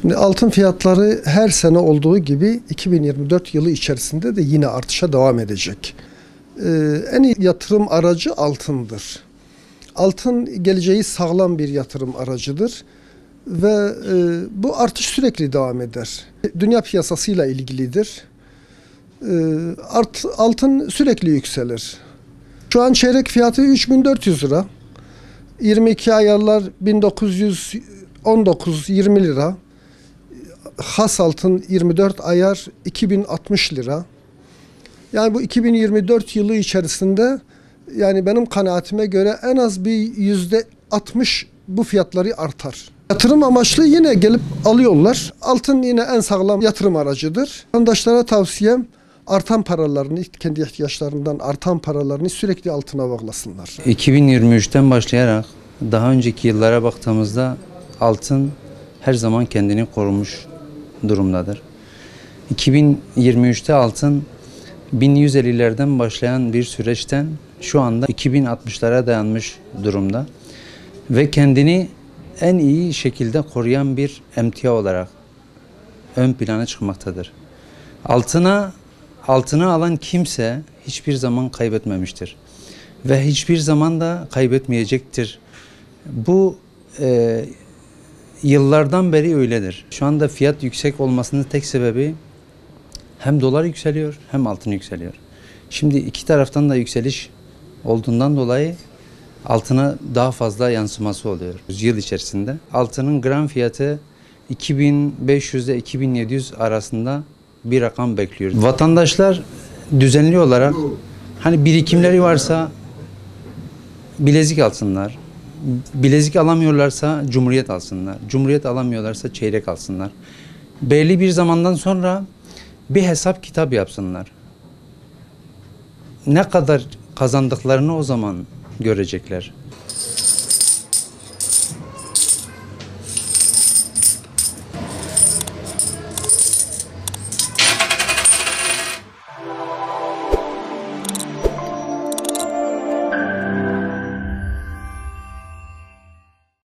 Şimdi altın fiyatları her sene olduğu gibi 2024 yılı içerisinde de yine artışa devam edecek. En iyi yatırım aracı altındır. Altın geleceği sağlam bir yatırım aracıdır ve bu artış sürekli devam eder. Dünya piyasasıyla ilgilidir. Altın sürekli yükselir. Şu an çeyrek fiyatı 3400 lira. 22 ayarlar 1919-20 lira. Has altın 24 ayar 2060 lira. Yani bu 2024 yılı içerisinde yani benim kanaatime göre en az bir %60 bu fiyatları artar. Yatırım amaçlı yine gelip alıyorlar. Altın yine en sağlam yatırım aracıdır. Vatandaşlara tavsiyem artan paralarını, kendi ihtiyaçlarından artan paralarını sürekli altına bağlasınlar. 2023'ten başlayarak daha önceki yıllara baktığımızda altın her zaman kendini korumuş durumdadır. 2023'te altın 1150'lerden başlayan bir süreçten şu anda 2060'lara dayanmış durumda ve kendini en iyi şekilde koruyan bir emtia olarak ön plana çıkmaktadır. Altına alan kimse hiçbir zaman kaybetmemiştir ve hiçbir zaman da kaybetmeyecektir. Bu yıllardan beri öyledir. Şu anda fiyat yüksek olmasının tek sebebi hem dolar yükseliyor hem altın yükseliyor. Şimdi iki taraftan da yükseliş olduğundan dolayı altına daha fazla yansıması oluyor. Yıl içerisinde altının gram fiyatı 2500 ile 2700 arasında bir rakam bekliyoruz. Vatandaşlar düzenli olarak hani birikimleri varsa bilezik alsınlar. Bilezik alamıyorlarsa cumhuriyet alsınlar. Cumhuriyet alamıyorlarsa çeyrek alsınlar. Belli bir zamandan sonra bir hesap kitap yapsınlar. Ne kadar kazandıklarını o zaman görecekler.